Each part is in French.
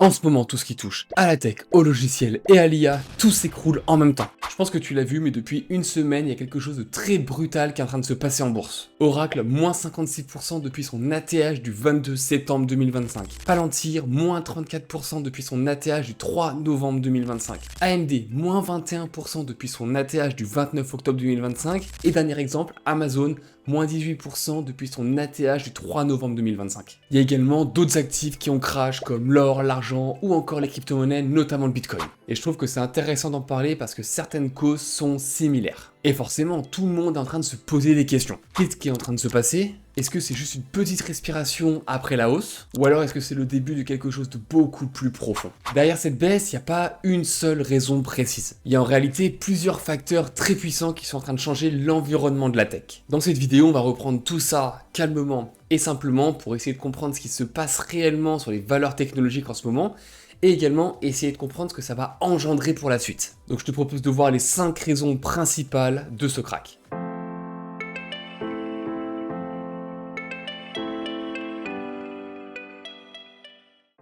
En ce moment, tout ce qui touche à la tech, au logiciel et à l'IA, tout s'écroule en même temps. Je pense que tu l'as vu, mais depuis une semaine, il y a quelque chose de très brutal qui est en train de se passer en bourse. Oracle, moins 56% depuis son ATH du 22 septembre 2025. Palantir, moins 34% depuis son ATH du 3 novembre 2025. AMD, moins 21% depuis son ATH du 29 octobre 2025. Et dernier exemple, Amazon, moins 18% depuis son ATH du 3 novembre 2025. Il y a également d'autres actifs qui ont crash comme l'or, l'argent ou encore les crypto-monnaies, notamment le Bitcoin. Et je trouve que c'est intéressant d'en parler parce que certaines causes sont similaires. Et forcément, tout le monde est en train de se poser des questions. Qu'est-ce qui est en train de se passer ? Est-ce que c'est juste une petite respiration après la hausse ? Ou alors est-ce que c'est le début de quelque chose de beaucoup plus profond ? Derrière cette baisse, il n'y a pas une seule raison précise. Il y a en réalité plusieurs facteurs très puissants qui sont en train de changer l'environnement de la tech. Dans cette vidéo, on va reprendre tout ça calmement et simplement pour essayer de comprendre ce qui se passe réellement sur les valeurs technologiques en ce moment et également essayer de comprendre ce que ça va engendrer pour la suite. Donc je te propose de voir les 5 raisons principales de ce crack.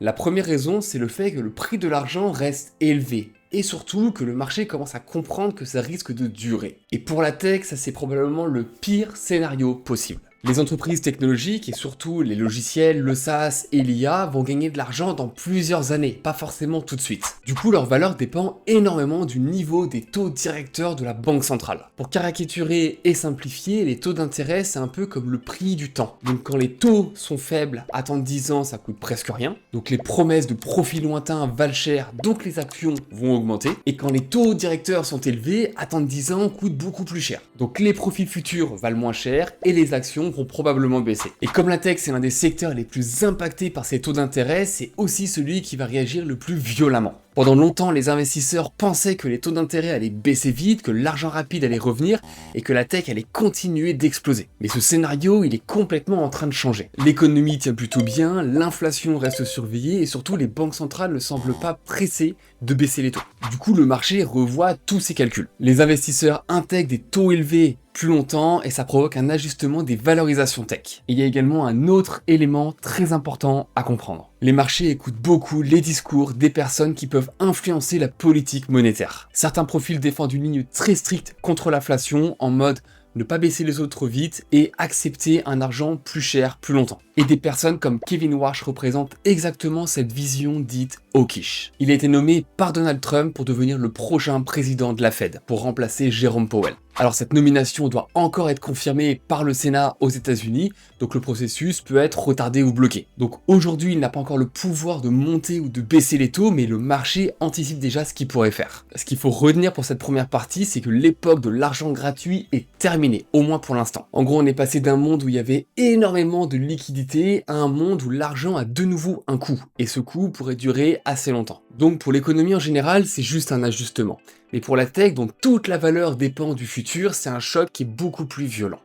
La première raison, c'est le fait que le prix de l'argent reste élevé. Et surtout que le marché commence à comprendre que ça risque de durer. Et pour la tech, ça c'est probablement le pire scénario possible. Les entreprises technologiques et surtout les logiciels, le SaaS et l'IA vont gagner de l'argent dans plusieurs années, pas forcément tout de suite. Du coup, leur valeur dépend énormément du niveau des taux directeurs de la banque centrale. Pour caricaturer et simplifier, les taux d'intérêt c'est un peu comme le prix du temps. Donc quand les taux sont faibles, attendre 10 ans ça coûte presque rien. Donc les promesses de profits lointains valent cher, donc les actions vont augmenter. Et quand les taux directeurs sont élevés, attendre 10 ans coûte beaucoup plus cher. Donc les profits futurs valent moins cher et les actions vont probablement baisser. Et comme la tech c'est l'un des secteurs les plus impactés par ces taux d'intérêt, c'est aussi celui qui va réagir le plus violemment. Pendant longtemps, les investisseurs pensaient que les taux d'intérêt allaient baisser vite, que l'argent rapide allait revenir et que la tech allait continuer d'exploser. Mais ce scénario, il est complètement en train de changer. L'économie tient plutôt bien, l'inflation reste surveillée et surtout les banques centrales ne semblent pas pressées de baisser les taux. Du coup, le marché revoit tous ses calculs. Les investisseurs intègrent des taux élevés plus longtemps et ça provoque un ajustement des valorisations tech. Et il y a également un autre élément très important à comprendre. Les marchés écoutent beaucoup les discours des personnes qui peuvent influencer la politique monétaire. Certains profils défendent une ligne très stricte contre l'inflation en mode ne pas baisser les autres trop vite et accepter un argent plus cher plus longtemps. Et des personnes comme Kevin Warsh représentent exactement cette vision dite hawkish. Il a été nommé par Donald Trump pour devenir le prochain président de la Fed, pour remplacer Jerome Powell. Alors cette nomination doit encore être confirmée par le Sénat aux États-Unis, donc le processus peut être retardé ou bloqué. Donc aujourd'hui, il n'a pas encore le pouvoir de monter ou de baisser les taux, mais le marché anticipe déjà ce qu'il pourrait faire. Ce qu'il faut retenir pour cette première partie, c'est que l'époque de l'argent gratuit est terminée, au moins pour l'instant. En gros, on est passé d'un monde où il y avait énormément de liquidités à un monde où l'argent a de nouveau un coût, et ce coût pourrait durer assez longtemps. Donc pour l'économie en général, c'est juste un ajustement. Mais pour la tech, dont toute la valeur dépend du futur, c'est un choc qui est beaucoup plus violent.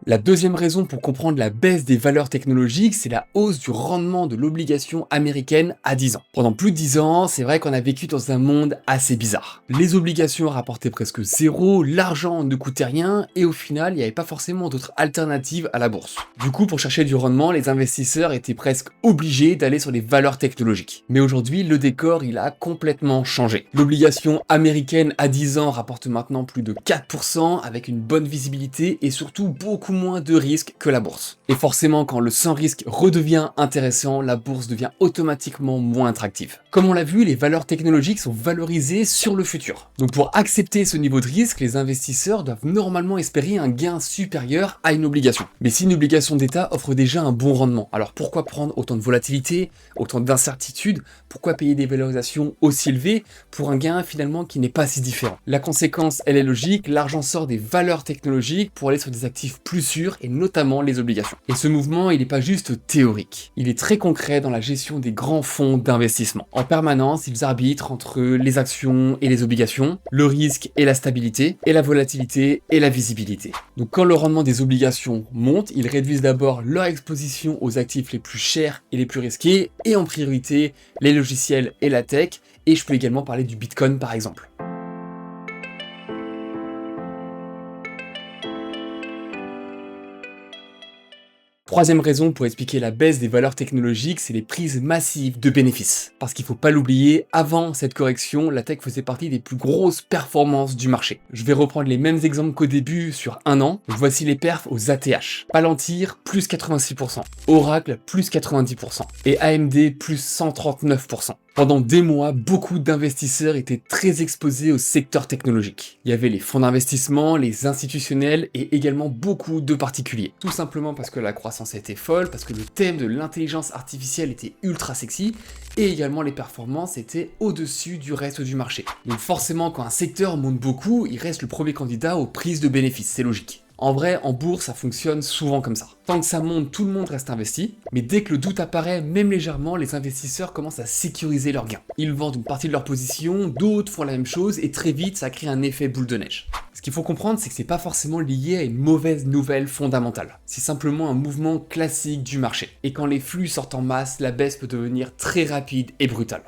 La deuxième raison pour comprendre la baisse des valeurs technologiques, c'est la hausse du rendement de l'obligation américaine à 10 ans. Pendant plus de 10 ans, c'est vrai qu'on a vécu dans un monde assez bizarre. Les obligations rapportaient presque zéro, l'argent ne coûtait rien, et au final, il n'y avait pas forcément d'autres alternatives à la bourse. Du coup, pour chercher du rendement, les investisseurs étaient presque obligés d'aller sur les valeurs technologiques. Mais aujourd'hui, le décor, il a complètement changé. L'obligation américaine à 10 ans rapporte maintenant plus de 4%, avec une bonne visibilité et surtout beaucoup moins de risques que la bourse. Et forcément, quand le sans risque redevient intéressant, la bourse devient automatiquement moins attractive. Comme on l'a vu, les valeurs technologiques sont valorisées sur le futur. Donc pour accepter ce niveau de risque, les investisseurs doivent normalement espérer un gain supérieur à une obligation. Mais si une obligation d'État offre déjà un bon rendement, alors pourquoi prendre autant de volatilité, autant d'incertitude, pourquoi payer des valorisations aussi élevées pour un gain finalement qui n'est pas si différent? La conséquence, elle est logique, l'argent sort des valeurs technologiques pour aller sur des actifs plus sûrs et notamment les obligations. Et ce mouvement, il n'est pas juste théorique, il est très concret dans la gestion des grands fonds d'investissement. En permanence, ils arbitrent entre les actions et les obligations, le risque et la stabilité, et la volatilité et la visibilité. Donc quand le rendement des obligations monte, ils réduisent d'abord leur exposition aux actifs les plus chers et les plus risqués, et en priorité les logiciels et la tech, et je peux également parler du Bitcoin par exemple. Troisième raison pour expliquer la baisse des valeurs technologiques, c'est les prises massives de bénéfices. Parce qu'il faut pas l'oublier, avant cette correction, la tech faisait partie des plus grosses performances du marché. Je vais reprendre les mêmes exemples qu'au début sur un an. Voici les perfs aux ATH. Palantir, plus 86%. Oracle, plus 90%. Et AMD, plus 139%. Pendant des mois, beaucoup d'investisseurs étaient très exposés au secteur technologique. Il y avait les fonds d'investissement, les institutionnels et également beaucoup de particuliers. Tout simplement parce que la croissance était folle, parce que le thème de l'intelligence artificielle était ultra sexy et également les performances étaient au-dessus du reste du marché. Donc forcément, quand un secteur monte beaucoup, il reste le premier candidat aux prises de bénéfices, c'est logique. En vrai, en bourse, ça fonctionne souvent comme ça. Tant que ça monte, tout le monde reste investi, mais dès que le doute apparaît, même légèrement, les investisseurs commencent à sécuriser leurs gains. Ils vendent une partie de leur position, d'autres font la même chose, et très vite, ça crée un effet boule de neige. Ce qu'il faut comprendre, c'est que c'est pas forcément lié à une mauvaise nouvelle fondamentale. C'est simplement un mouvement classique du marché. Et quand les flux sortent en masse, la baisse peut devenir très rapide et brutale.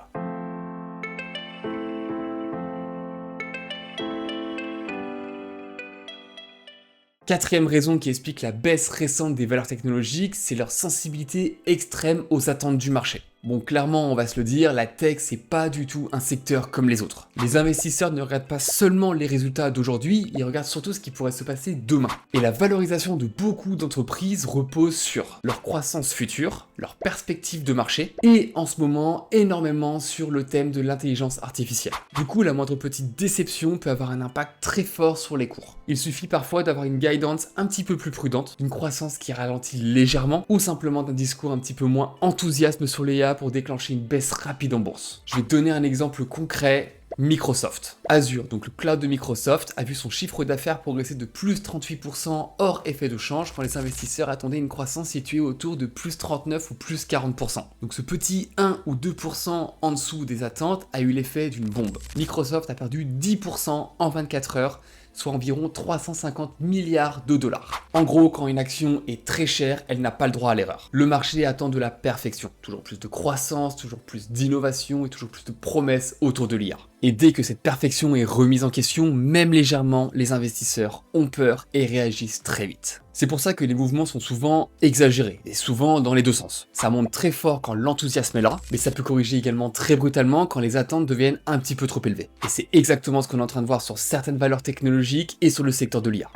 Quatrième raison qui explique la baisse récente des valeurs technologiques, c'est leur sensibilité extrême aux attentes du marché. Bon, clairement, on va se le dire, la tech, c'est pas du tout un secteur comme les autres. Les investisseurs ne regardent pas seulement les résultats d'aujourd'hui, ils regardent surtout ce qui pourrait se passer demain. Et la valorisation de beaucoup d'entreprises repose sur leur croissance future, leur perspective de marché, et en ce moment, énormément sur le thème de l'intelligence artificielle. Du coup, la moindre petite déception peut avoir un impact très fort sur les cours. Il suffit parfois d'avoir une guidance un petit peu plus prudente, une croissance qui ralentit légèrement, ou simplement d'un discours un petit peu moins enthousiaste sur les IA pour déclencher une baisse rapide en bourse. Je vais donner un exemple concret. Microsoft. Azure, donc le cloud de Microsoft, a vu son chiffre d'affaires progresser de plus 38% hors effet de change quand les investisseurs attendaient une croissance située autour de plus 39 ou plus 40%. Donc ce petit 1 ou 2% en dessous des attentes a eu l'effet d'une bombe. Microsoft a perdu 10% en 24 heures, soit environ 350 milliards de dollars. En gros, quand une action est très chère, elle n'a pas le droit à l'erreur. Le marché attend de la perfection, toujours plus de croissance, toujours plus d'innovation et toujours plus de promesses autour de l'IA. Et dès que cette perfection est remise en question, même légèrement, les investisseurs ont peur et réagissent très vite. C'est pour ça que les mouvements sont souvent exagérés, et souvent dans les deux sens. Ça monte très fort quand l'enthousiasme est là, mais ça peut corriger également très brutalement quand les attentes deviennent un petit peu trop élevées. Et c'est exactement ce qu'on est en train de voir sur certaines valeurs technologiques et sur le secteur de l'IA.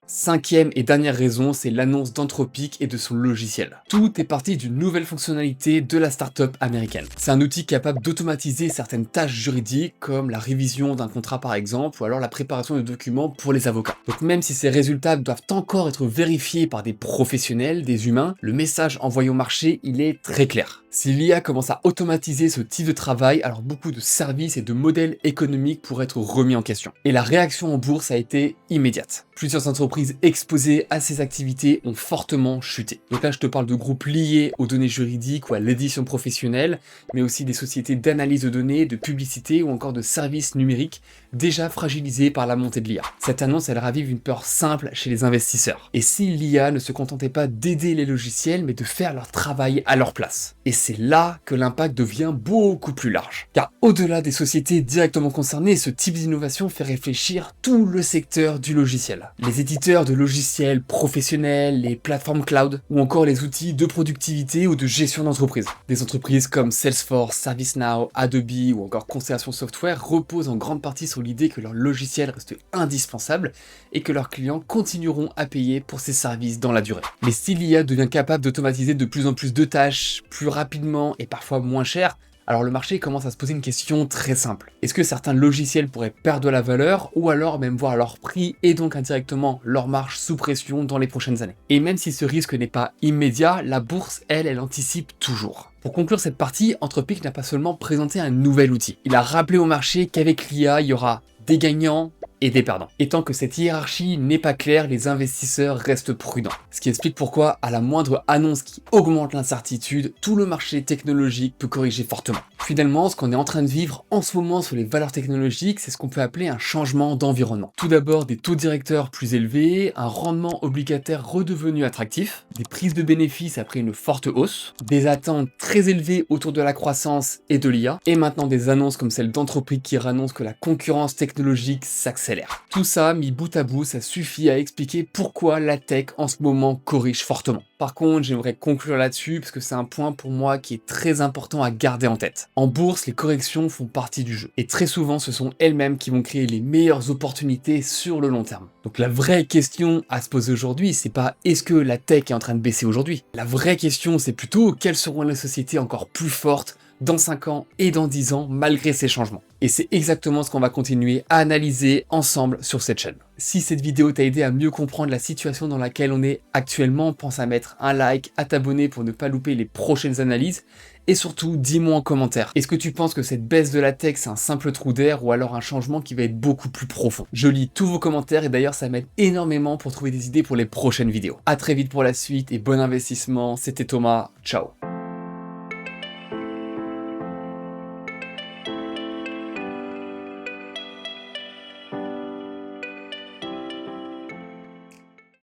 Cinquième et dernière raison, c'est l'annonce d'Anthropic et de son logiciel. Tout est parti d'une nouvelle fonctionnalité de la startup américaine. C'est un outil capable d'automatiser certaines tâches juridiques, comme la révision d'un contrat par exemple, ou alors la préparation de documents pour les avocats. Donc même si ces résultats doivent encore être vérifiés par des professionnels, des humains, le message envoyé au marché, il est très clair. Si l'IA commence à automatiser ce type de travail, alors beaucoup de services et de modèles économiques pourraient être remis en question. Et la réaction en bourse a été immédiate. Plusieurs entreprises exposées à ces activités ont fortement chuté. Donc là, je te parle de groupes liés aux données juridiques ou à l'édition professionnelle, mais aussi des sociétés d'analyse de données, de publicité ou encore de services numériques déjà fragilisés par la montée de l'IA. Cette annonce, elle ravive une peur simple chez les investisseurs. Et si l'IA ne se contentait pas d'aider les logiciels, mais de faire leur travail à leur place? Et c'est là que l'impact devient beaucoup plus large. Car au-delà des sociétés directement concernées, ce type d'innovation fait réfléchir tout le secteur du logiciel. Les éditeurs de logiciels professionnels, les plateformes cloud, ou encore les outils de productivité ou de gestion d'entreprise. Des entreprises comme Salesforce, ServiceNow, Adobe ou encore Constellation Software reposent en grande partie sur l'idée que leur logiciel reste indispensable et que leurs clients continueront à payer pour ces services dans la durée. Mais si l'IA devient capable d'automatiser de plus en plus de tâches, plus rapidement et parfois moins cher, alors le marché commence à se poser une question très simple. Est-ce que certains logiciels pourraient perdre de la valeur ou alors même voir leur prix et donc indirectement leur marge sous pression dans les prochaines années? Et même si ce risque n'est pas immédiat, la bourse, elle anticipe toujours. Pour conclure cette partie, Anthropic n'a pas seulement présenté un nouvel outil. Il a rappelé au marché qu'avec l'IA, il y aura des gagnants et des perdants. Et tant que cette hiérarchie n'est pas claire, les investisseurs restent prudents. Ce qui explique pourquoi, à la moindre annonce qui augmente l'incertitude, tout le marché technologique peut corriger fortement. Finalement, ce qu'on est en train de vivre en ce moment sur les valeurs technologiques, c'est ce qu'on peut appeler un changement d'environnement. Tout d'abord, des taux directeurs plus élevés, un rendement obligataire redevenu attractif, des prises de bénéfices après une forte hausse, des attentes très élevées autour de la croissance et de l'IA, et maintenant des annonces comme celle d'entreprises qui annoncent que la concurrence technologique s'accélère. Tout ça, mis bout à bout, ça suffit à expliquer pourquoi la tech en ce moment corrige fortement. Par contre, j'aimerais conclure là-dessus parce que c'est un point pour moi qui est très important à garder en tête. En bourse, les corrections font partie du jeu. Et très souvent, ce sont elles-mêmes qui vont créer les meilleures opportunités sur le long terme. Donc la vraie question à se poser aujourd'hui, c'est pas est-ce que la tech est en train de baisser aujourd'hui? La vraie question, c'est plutôt quelles seront les sociétés encore plus fortes dans 5 ans et dans 10 ans malgré ces changements. Et c'est exactement ce qu'on va continuer à analyser ensemble sur cette chaîne. Si cette vidéo t'a aidé à mieux comprendre la situation dans laquelle on est actuellement, pense à mettre un like, à t'abonner pour ne pas louper les prochaines analyses, et surtout, dis-moi en commentaire, est-ce que tu penses que cette baisse de la tech c'est un simple trou d'air ou alors un changement qui va être beaucoup plus profond? Je lis tous vos commentaires et d'ailleurs ça m'aide énormément pour trouver des idées pour les prochaines vidéos. A très vite pour la suite et bon investissement, c'était Thomas, ciao.